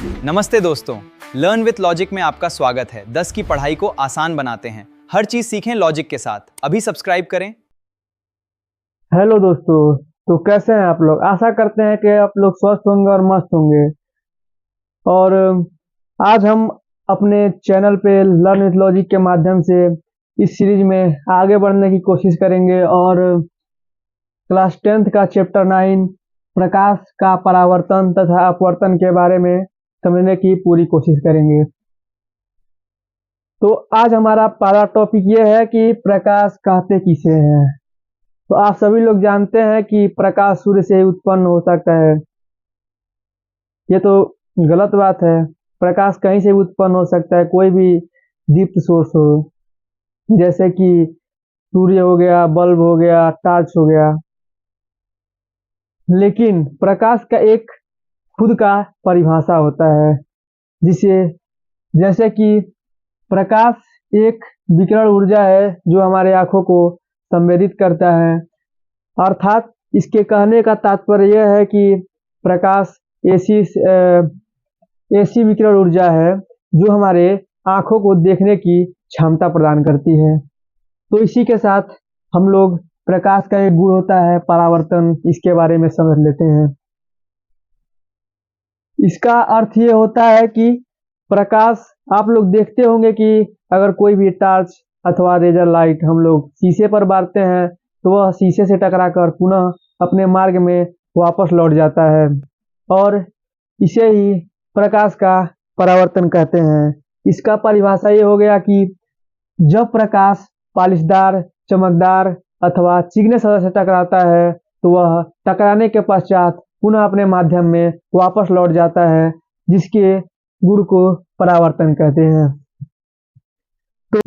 नमस्ते दोस्तों, learn with logic में आपका स्वागत है। 10 की पढ़ाई को आसान बनाते हैं, हर चीज सीखें लॉजिक के साथ। अभी सब्सक्राइब करें। हेलो दोस्तों, तो कैसे हैं आप लोग। आशा करते हैं कि आप लोग स्वस्थ होंगे और मस्त होंगे। और आज हम अपने चैनल पे लर्न विथ लॉजिक के माध्यम से इस सीरीज में आगे बढ़ने की कोशिश करेंगे और क्लास 10th का चैप्टर 9 प्रकाश का परावर्तन तथा अपवर्तन के बारे में समझने की पूरी कोशिश करेंगे। तो आज हमारा पहला टॉपिक ये है कि प्रकाश कहते किसे हैं। तो आप सभी लोग जानते हैं कि प्रकाश सूर्य से ही उत्पन्न हो सकता है। ये तो गलत बात है। प्रकाश कहीं से भी उत्पन्न हो सकता है, कोई भी दीप्त सोर्स हो, जैसे कि सूर्य हो गया, बल्ब हो गया, टॉर्च हो गया। लेकिन प्रकाश का एक खुद का परिभाषा होता है, जैसे कि प्रकाश एक विकिरण ऊर्जा है जो हमारे आंखों को संवेदित करता है। अर्थात इसके कहने का तात्पर्य यह है कि प्रकाश ऐसी विकिरण ऊर्जा है जो हमारे आंखों को देखने की क्षमता प्रदान करती है। तो इसी के साथ हम लोग प्रकाश का एक गुण होता है परावर्तन, इसके बारे में समझ लेते हैं। इसका अर्थ ये होता है कि प्रकाश, आप लोग देखते होंगे कि अगर कोई भी टॉर्च अथवा लेजर लाइट हम लोग शीशे पर बारते हैं तो वह शीशे से टकराकर पुनः अपने मार्ग में वापस लौट जाता है, और इसे ही प्रकाश का परावर्तन कहते हैं। इसका परिभाषा ये हो गया कि जब प्रकाश पालिशदार, चमकदार अथवा चिकने सतह से टकराता है तो वह टकराने के पश्चात पुनः अपने माध्यम में वापस लौट जाता है, जिसके गुण को परावर्तन कहते हैं। तो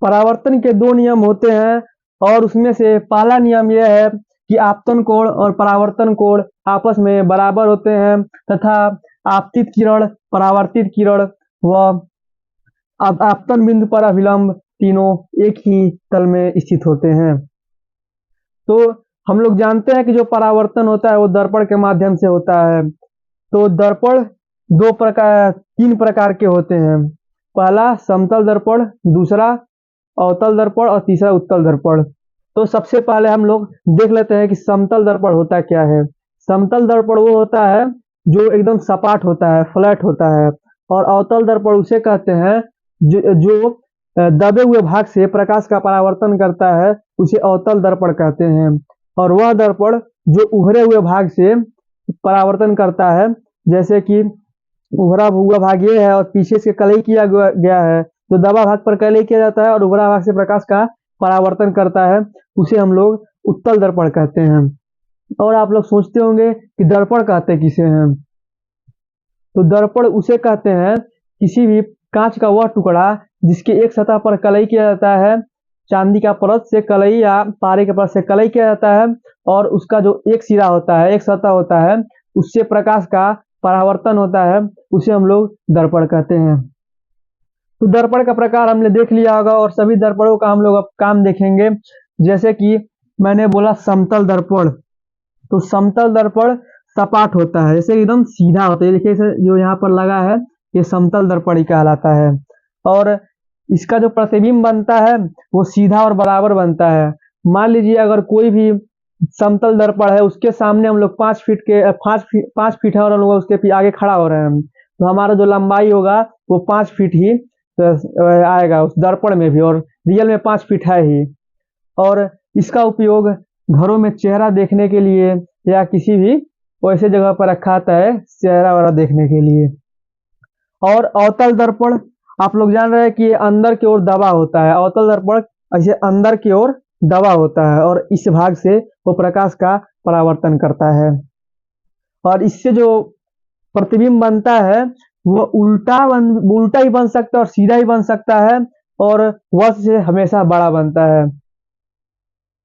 परावर्तन के दो नियम होते हैं, और उसमें से पहला नियम यह है कि आपतन कोण और परावर्तन कोण आपस में बराबर होते हैं तथा आपतित किरण, परावर्तित किरण व आपतन बिंदु पर अभिलंब तीनों एक ही तल में स्थित होते हैं। तो हम लोग जानते हैं कि जो परावर्तन होता है वो दर्पण के माध्यम से होता है। तो दर्पण तीन प्रकार के होते हैं। पहला समतल दर्पण, दूसरा अवतल दर्पण और तीसरा उत्तल दर्पण। तो सबसे पहले हम लोग देख लेते हैं कि समतल दर्पण होता क्या है। समतल दर्पण वो होता है जो एकदम सपाट होता है, फ्लैट होता है, और अवतल दर्पण उसे कहते हैं जो दबे हुए भाग से प्रकाश का परावर्तन करता है, उसे अवतल दर्पण कहते हैं। और वह दर्पण जो उभरे हुए भाग से परावर्तन करता है, जैसे कि उभरा हुआ भाग ये है और पीछे से कलई किया गया है, तो दबा भाग पर कलई किया जाता है और उभरा भाग से प्रकाश का परावर्तन करता है, उसे हम लोग उत्तल दर्पण कहते हैं। और आप लोग सोचते होंगे कि दर्पण कहते किसे हैं। तो दर्पण उसे कहते हैं किसी भी कांच का वह टुकड़ा जिसके एक सतह पर कलई किया जाता है, चांदी का परत से कलई या पारे के परत से कलई किया जाता है, और उसका जो एक सिरा होता है, एक सतह होता है, उससे प्रकाश का परावर्तन होता है, उसे हम लोग दर्पण कहते हैं। तो दर्पण का प्रकार हमने देख लिया होगा, और सभी दर्पणों का हम लोग अब काम देखेंगे। जैसे कि मैंने बोला समतल दर्पण, तो समतल दर्पण सपाट होता है, जैसे एकदम सीधा होता है। देखिए जो यहाँ पर लगा है ये समतल दर्पण ही कहलाता है। और इसका जो प्रतिबिंब बनता है वो सीधा और बराबर बनता है। मान लीजिए अगर कोई भी समतल दर्पण है, उसके सामने हम लोग 5 फीट है और हम लोग उसके आगे खड़ा हो रहे हैं, तो हमारा जो लंबाई होगा वो 5 फीट ही आएगा उस दर्पण में भी, और रियल में 5 फीट है ही। और इसका उपयोग घरों में चेहरा देखने के लिए या किसी भी वैसे जगह पर रखा जाता है, चेहरा वाला देखने के लिए। और अवतल दर्पण आप लोग जान रहे हैं कि अंदर की ओर दबा होता है। अवतल दर्पण ऐसे अंदर की ओर दबा होता है और इस भाग से वो प्रकाश का परावर्तन करता है, और इससे जो प्रतिबिंब बनता है वो उल्टा ही बन सकता है और सीधा ही बन सकता है, और वह से हमेशा बड़ा बनता है।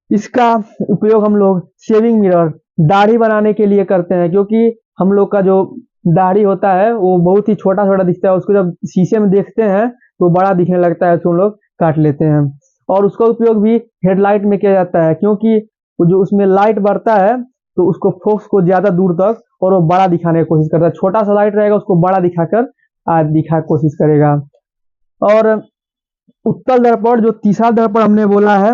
इसका उपयोग हम लोग शेविंग मिरर, दाढ़ी बनाने के लिए करते हैं, क्योंकि हम लोग का जो दाढ़ी होता है वो बहुत ही छोटा छोटा दिखता है। उसको जब शीशे में देखते हैं तो बड़ा दिखने लगता है, तो हम लोग काट लेते हैं। और उसका उपयोग भी हेडलाइट में किया जाता है, क्योंकि जो उसमें लाइट बढ़ता है तो उसको फोकस को ज्यादा दूर तक और वो बड़ा दिखाने की कोशिश करता है। छोटा सा लाइट रहेगा उसको बड़ा दिखाकर दिखा कोशिश करेगा। और उत्तल दर्पण, जो तीसरा दर्पण हमने बोला है,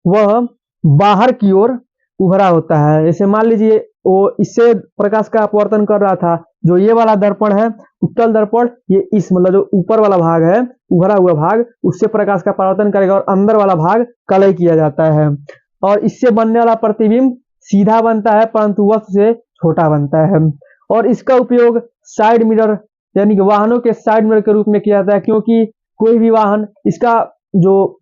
वह बाहर की ओर उभरा होता है। जैसे मान लीजिए वो इससे प्रकाश का अपवर्तन कर रहा था, जो ये वाला दर्पण है उत्तल दर्पण, ये इस मतलब जो ऊपर वाला भाग है, उभरा हुआ भाग, उससे प्रकाश का परावर्तन करेगा और अंदर वाला भाग कलय किया जाता है। और इससे बनने वाला प्रतिबिंब सीधा बनता है परंतु वस्तु से छोटा बनता है। और इसका उपयोग साइड मिरर यानी कि वाहनों के साइड मिरर के रूप में किया जाता है, क्योंकि कोई भी वाहन, इसका जो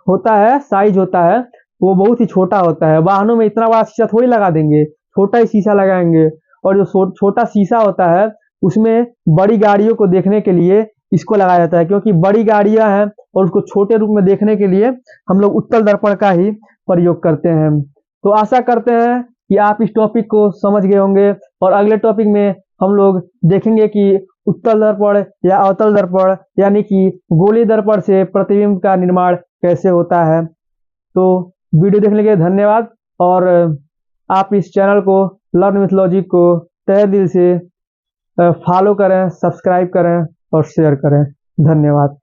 होता है साइज होता है वो बहुत ही छोटा होता है। वाहनों में इतना बड़ा शीशा थोड़ी लगा देंगे, छोटा ही शीशा लगाएंगे। और जो छोटा शीशा होता है उसमें बड़ी गाड़ियों को देखने के लिए इसको लगाया जाता है, क्योंकि बड़ी गाड़ियां हैं और उसको छोटे रूप में देखने के लिए हम लोग उत्तल दर्पण का ही प्रयोग करते हैं। तो आशा करते हैं कि आप इस टॉपिक को समझ गए होंगे, और अगले टॉपिक में हम लोग देखेंगे कि उत्तल दर्पण या अवतल दर्पण यानी कि गोलीय दर्पण से प्रतिबिंब का निर्माण कैसे होता है। तो वीडियो देखने के लिए धन्यवाद, और आप इस चैनल को लर्न विथ लॉजिक को तहे दिल से फॉलो करें, सब्सक्राइब करें और शेयर करें। धन्यवाद।